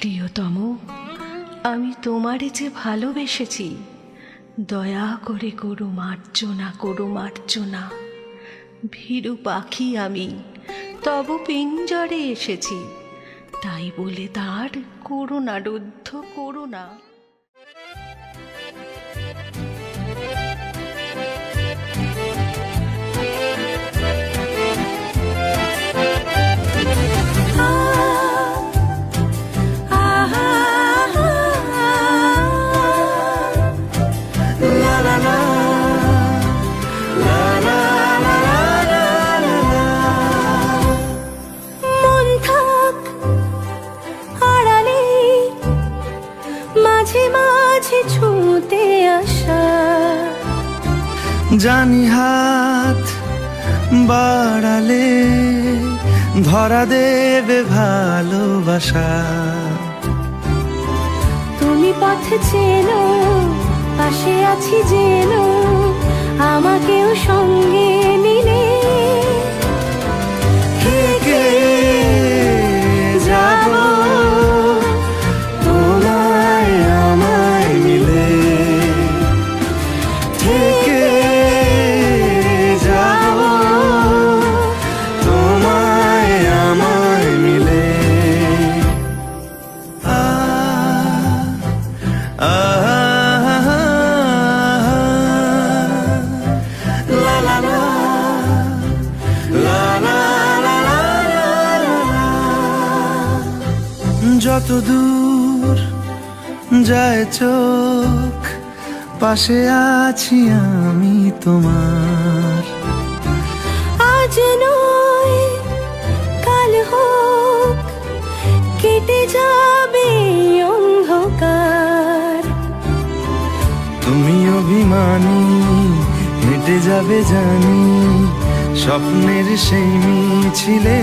প্রিয়তম, আমি তোমারে যে ভালোবেসেছি, দয়া করে করো মার্জনা, করো মার্জনা। ভীরু পাখি আমি, তব পিঞ্জরে এসেছি, তাই বলে তার করুণা রুদ্ধ করুণা। ছুঁতে আসা জানি হাত বাড়ালে ধরা দেবে ভালোবাসা। তুমি পথ চেনো, পাশে আছি যেন, আমাকেও সঙ্গে নিলে থেকে যাব তোমায় আমায় মিলে, থেকে যাব তোমায় আমায় মিলে। যত দূর যায় চোখ, পাশে আছি আমি তোমার। আজ নয় কাল হোক, কেটে যাবে অন্ধকার। তুমি অভিমানী, হেঁটে যাবে জানি স্বপ্নের সেই মিছিলে।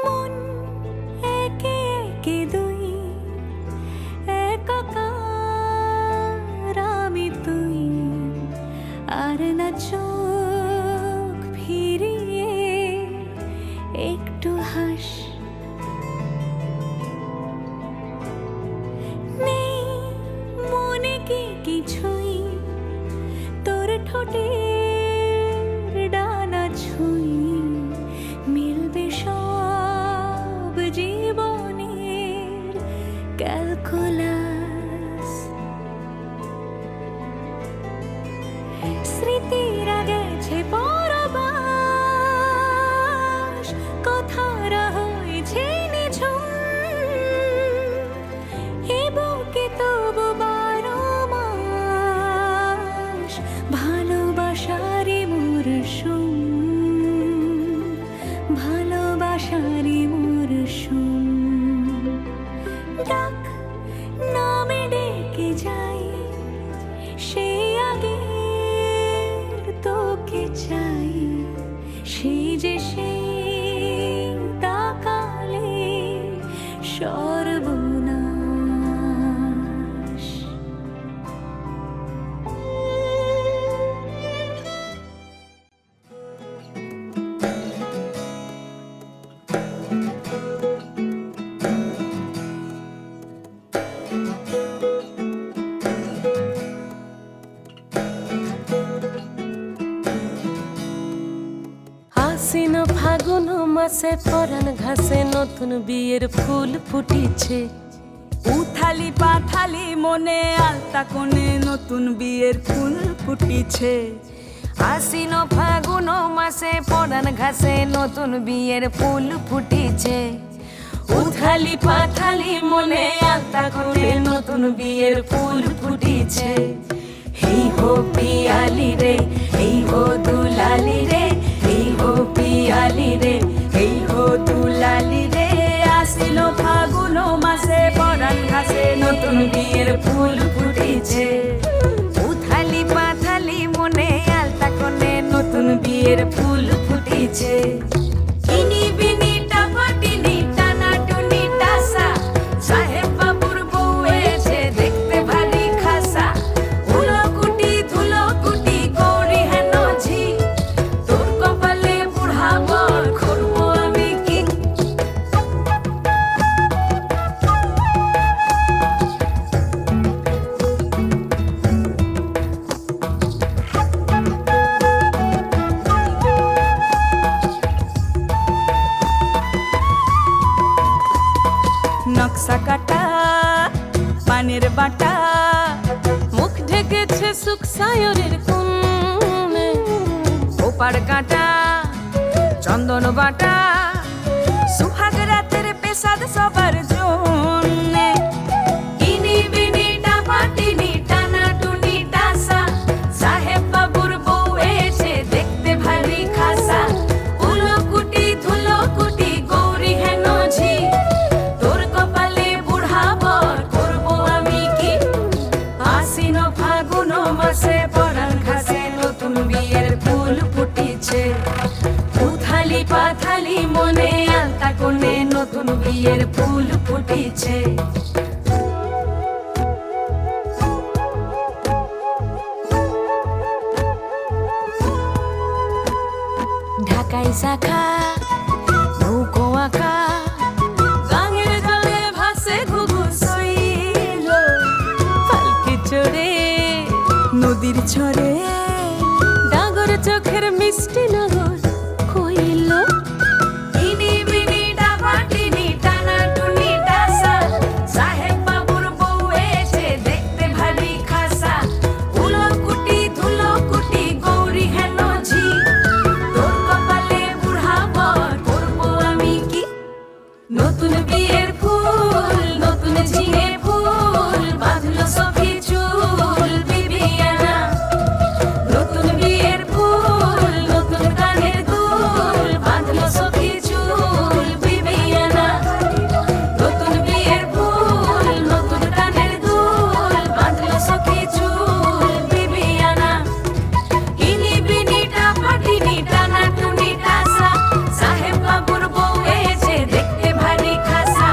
মন একে একে দুই, একাকার আমি তুই, আর না চোখ ফিরিয়ে একটু হাস। নেই মনে কি কিছুই, তোর ঠোঁটের ডানা ছুঁই, মিলবে সব জীবনের ক্যালকুলাস। স্মৃতিরা গেছে পরবাস, কথারা হয়েছে নিঝুম, এ বুকে তবু 12 মাস ভালোবাসারই মরশুম, ভালোবাসারই মরশুম। ডাক নামে ডেকে যাই, সে আগের তোকে চাই, সেই যে সেই তাকালে সর্বনাশ। আশ্বিন ফাগুন মাসে পরাণ ঘাসে নতুন বিয়ের ফুল ফুটিছে। উথালি পাথালি মনে আলতা কোণে নতুন বিয়ের ফুল ফুটিছে। আশ্বিন ফাগুন মাসে পরাণ ঘাসে নতুন বিয়ের ফুল ফুটিছে। উথালি পাথালি মনে আলতা করে নতুন বিয়ের ফুল ফুটিছে। এই হো পিয়ালি রে, এই হো দুলালি রে, এই হো পিয়ালি রে, এই হো দুলালি রে। আসিল ফাগুন মাসে পরাণ ঘাসে নতুন বিয়ের ফুল ফুটিছে। উথালি পাথালি মনে আলতা করে নতুন বিয়ের ফুল ফুটিছে। ইনি বিনি টাপাটিনি টানা টুনি টাসা, সাহেব বাবুর বউ এসে দেখতে ভারী খাসা। উলকুটি ধুলকুটি গৌরী হেন ঝি, তোর কপালে বুড়া বর করবো আমি কি। নকশা কাটা পানের বাটা, মুখ ঢেকেছে সুখ সায়রের কোণে। ওপার কাটা চন্দন বাটা, সুহাগ রাতের পেশাদ সবার জন্যে। ইনি বিনি টাপাটিনি টানা টুনি টাসা, সাহেব বাবুর বউ এসে দেখতে ভারী খাসা। উলকুটি ধুলকুটি গৌরী হেন ঝি, তোর কপালে বুড়া বর করবো আমি কি। আশ্বিন ফাগুন মাসে পরাণ ঘাসে নতুন বিয়ের ফুল ফুটিছে। উথালি পাথালি মনে আলতা কোণে নতুন বিয়ের ফুল ফুটিছে। ঢাকাই শাখা নৌকো আঁকা, গাঙের জলে ভাসে ঘুঘু শৈল। পালকি চড়ে নদীর ছড়ে ডাগর চোখের মিষ্টি নগর কইল। ইনি বিনি ডাবাটিনি টানা টুনি টাসা, সাহেব বাবুর বউ এসে দেখতে ভারী খাসা। উলকুটি ধুলকুটি গৌরী হেন ঝি, তোর কপালে বুড়া বর করবো আমি কি। নতুন বিয়ের ফুল নতুন ঝিঙে ফুল, বাঁধলো সখী চুল বিবিয়ানা। নতুন বিয়ের ফুল নতুন কানের দুল, বাঁধলো সখী চুল বিবিয়ানা। নতুন বিয়ের ফুল নতুন কানের দুল, বাঁধলো সখী চুল বিবিয়ানা। ইনি বিনি টাপাটিনি টানা টুনি টাসা, সাহেব বাবুর বউ এসে দেখতে ভারী খাসা।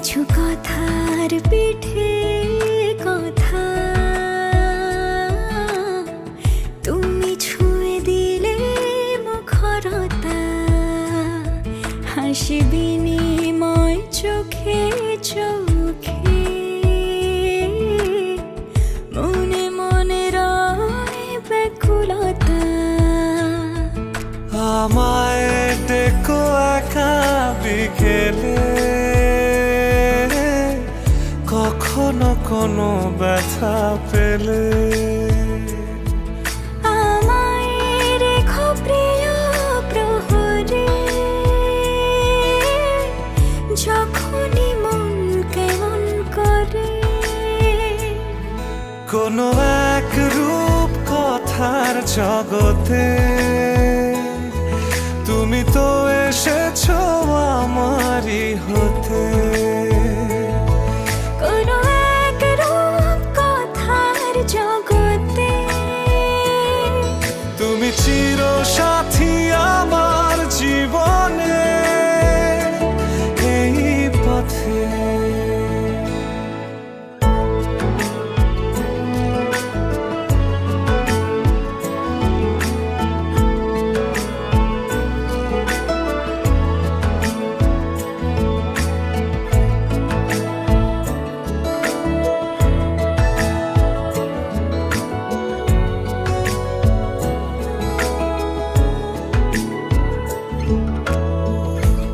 কিছু কথার পিঠে কথা, তুমি ছুঁয়ে দিলে মুখরতা, হাসি বিনিময় চোখে চোখে, মনে মনে রয় ব্যাকুলতা। আমায় ডেকো একা বিকেলে, কখনো কোনো ব্যথা পেলে, আমায় রেখো প্রিয় প্রহরে, যখনই মন কেমন করে। কোনো এক রূপ কথার জগতে তুমি তো এসেছো আমারই হতে। কোনো এক রূপ কথার জগতে তুমি চির সাথী আমার জীবনে, এই পথে।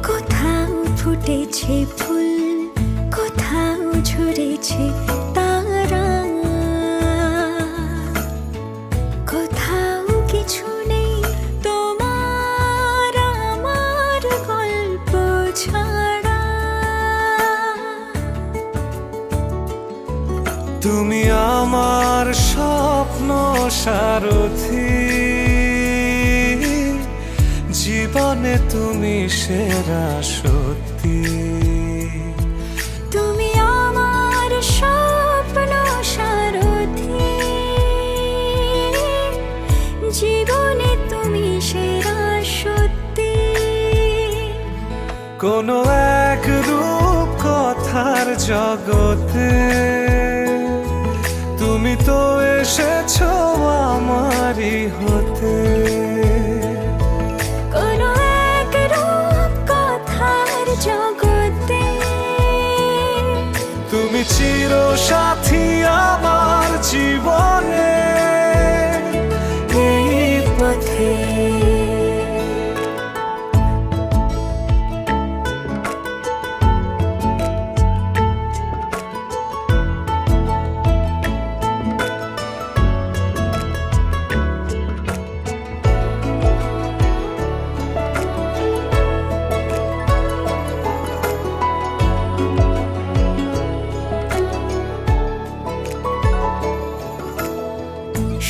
কোথাও ফুটেছে ফুল, কোথাও ঝরেছে তারা, কোথাও কিছু নেই তোমার আমার গল্প ছাড়া। তুমি আমার স্বপ্ন সারথি, জীবনে তুমি সেরা সত্যি। তুমি আমার স্বপ্ন সারথি, জীবনে তুমি সেরা সত্যি। কোনো এক রূপ কথার জগতে তুমি তো এসেছো আমারই হতে। কোনো এক রূপ কথার জগতে তুমি চির সাথী আমার জীবনে, এই পথে।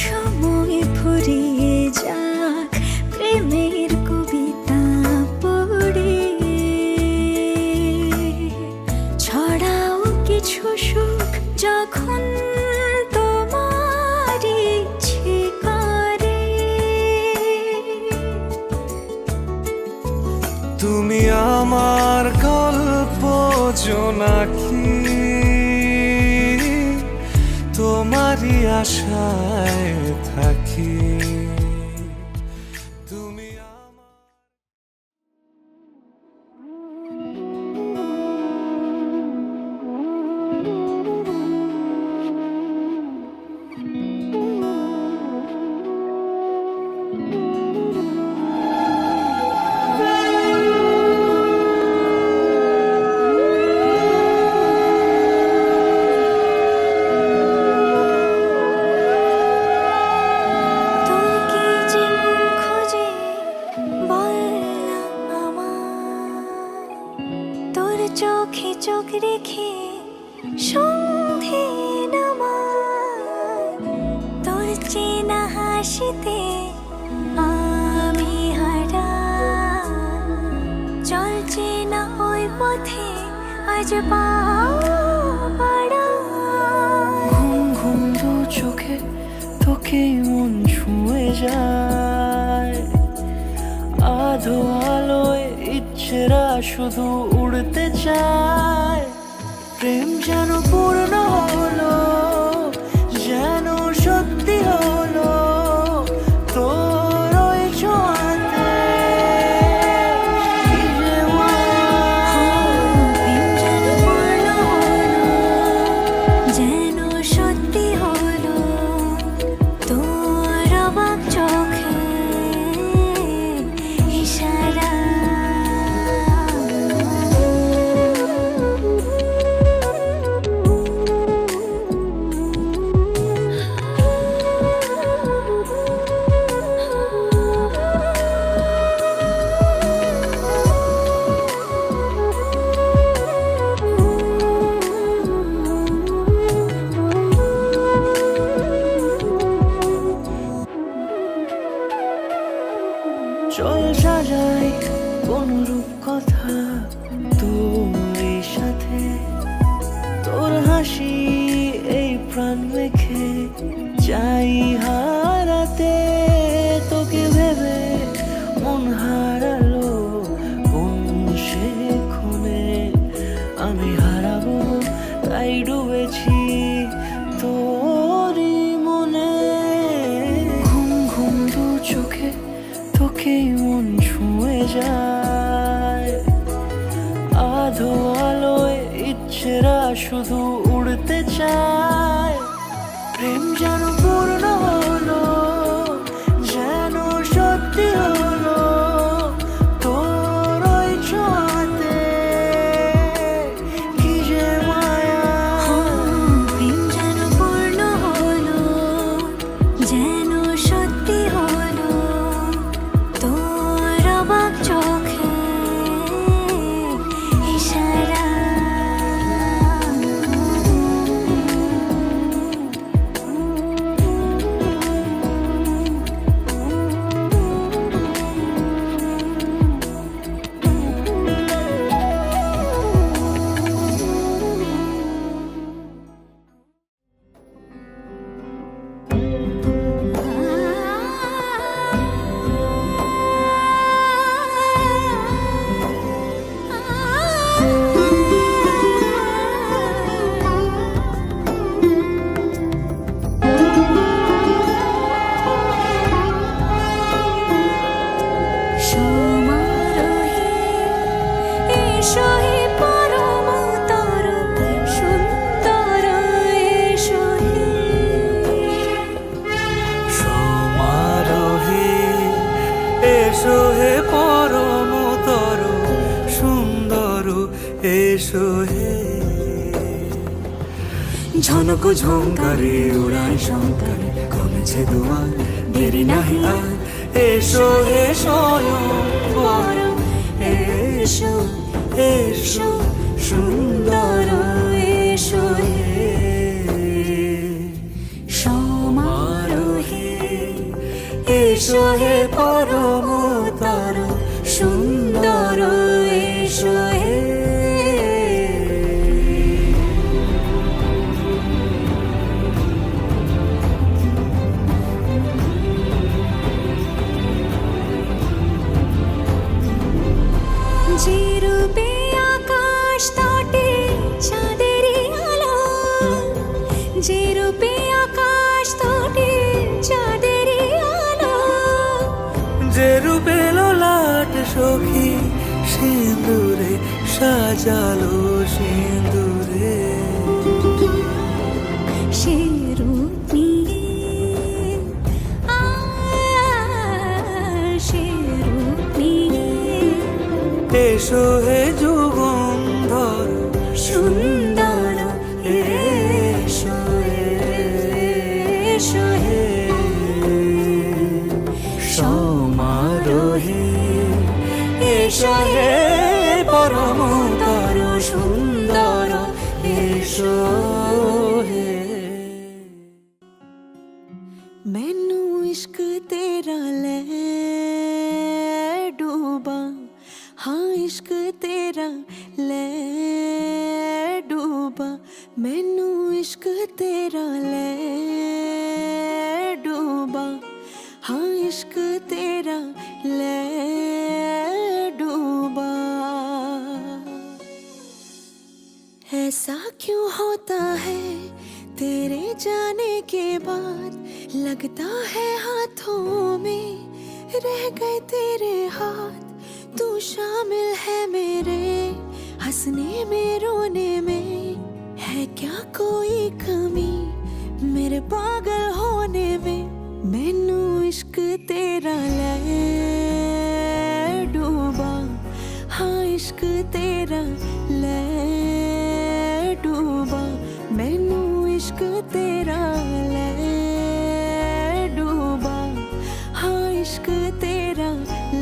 সময় ফুরিয়ে যাক প্রেমের কবিতা পড়ে, ছড়াও কিছু সুখ যখন তোমার ইচ্ছে করে। তুমি আমার গল্প জোনাকি, তোমারই আশায় থাকি। তুমি তোকে যে মন খোঁজে বললাম আমায়, তোর চোখে চোখ রেখে সন্ধে নামায়, তোর চেনা হাসিতে আমি হারাই, চলছে না ওই পথে আজ পা বাড়াই। ঘুম ঘুম দু চোখে তোকেই মন ছুঁয়ে যায়, আধো আলোয় ইচ্ছেরা শুধু উড়তে চায়। প্রেম যেন পূর্ণ হলো, যেন সত্যি হলো তোর ওই ছোঁয়াতে। কি যে মায়া, প্রেম যেন পূর্ণ হলো, যেন সত্যি হলো তোর অবাক চোখে ইশারা। চল সাজাই কোন রূপ কথা তোর সাথে, তোর হাসি এই প্রাণ মেখে চাই হারাতে। তোকে ভেবে মন হারালো কোন সে ক্ষণে, আমি হারাবো তাই ডুবেছি তোরই মনে। ঘুম ঘুম দু চোখে তোকেই মন ছুঁয়ে যায়, আধো আলোয় ইচ্ছেরা শুধু উড়তে চায়। প্রেম যেন পূর্ণ হলো, যেন সত্যি হলো তোর ওই ছোঁয়াতে। কি যে মায়া, প্রেম যেন পূর্ণ হলো, যেন সত্যি হলো তোর অবাক চোখে ইশারা। সমারোহে এসো হে পরমতর সুন্দর এসো হে। সমারোহে এসো হে পরমতর সুন্দর এসো হে। ঝনক ঝঙ্কারে উড়ায় শঙ্কারে কমেছে দুয়ার, দেরি নাহি আর এসো হে স্বয়ং পরম এসো এসো সুন্দর এসো হে। সমারোহে এসো হে পরমতর সুন্দর এসো হে। যে রূপে আকাশ তটে চাঁদেরই আলো, যে রূপে আকাশ তটে চাঁদেরই আলো। যে রূপে লোলাট সখী সিঁদুরে সাজালো সিঁদুরে। সে রূপ নিয়ে সে রূপ নিয়ে এসো হে যুগন্ধর সুন্দর এসো এসো হে। সমারোহে এসো হে পরমতর সুন্দর এসো হে। मैनू इश्क तेरा ले डूबा, हाँ इश्क तेरा ले डूबा। मैनू इश्क तेरा ले डूबा, हाँ इश्क तेरा ले डूबा है। ऐसा क्यों होता है तेरे जाने के बाद, लगता है हाथों में रह गए तेरे हाथ। तू शामिल है मेरे हंसने में रोने में, है क्या कोई कमी मेरे पागल होने में। मैनू इश्क तेरा ले डूबा, हाँ इश्क तेरा ले डूबा। मैनू इश्क तेरा ले डूबा, हाँ इश्क तेरा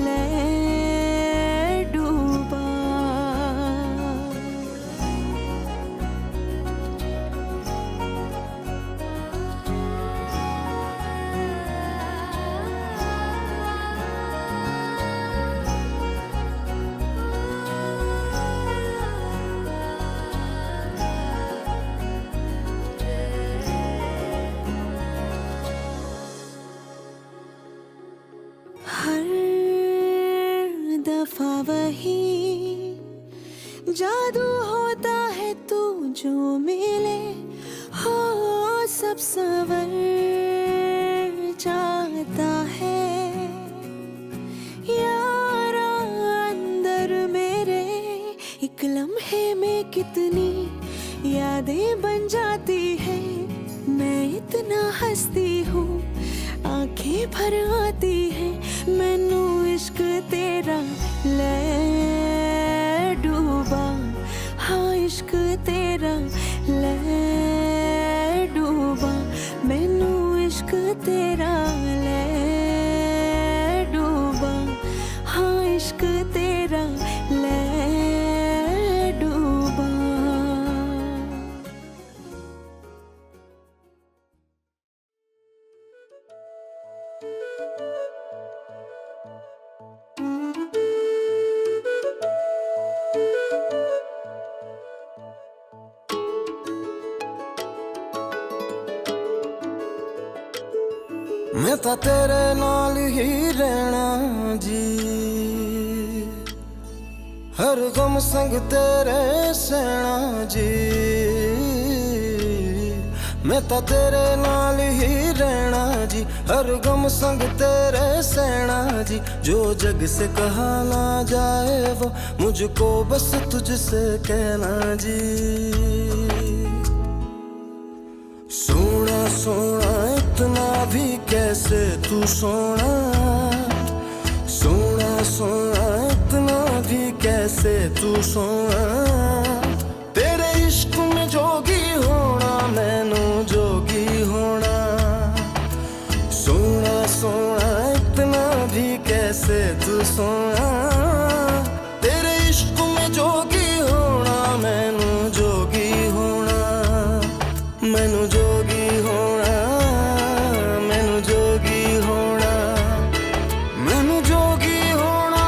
ले डूबा। हर दफा वही जादू होता है, तू जो मिले हो सब सवर जाता है। यारा अंदर मेरे एक लम्हे में कितनी यादें बन जाती है। मैं इतना हंसती हूँ आंखें भर आती है। मैनू इश्क तेरा ले डूबा, हाँ इश्क तेरा ले डूबा। मैनू इश्क तेरा ले डूबा, हाँ इश्क तेरा ले डूबा। मैं तां तेरे नाल ही रहना जी, हर गम संग तेरे सहना जी। मैं तां तेरे नाल ही रहना जी, हर गम संग तेरे सहना जी। जो जग से कहा ना जाए वो मुझको बस तुझसे कहना जी। सोना सोना इतना भी कैसे तू सोना, सोना सोना इतना भी कैसे तू सोना। तेरे इश्क में जोगी होना मैनू जोगी होना। सोना सोना इतना भी कैसे तू सोना। तेरे इश्क में जोगी होना मैनू जोगी होना। मैनू जोगी होना, मैनू जोगी होना, मैनू जोगी होना।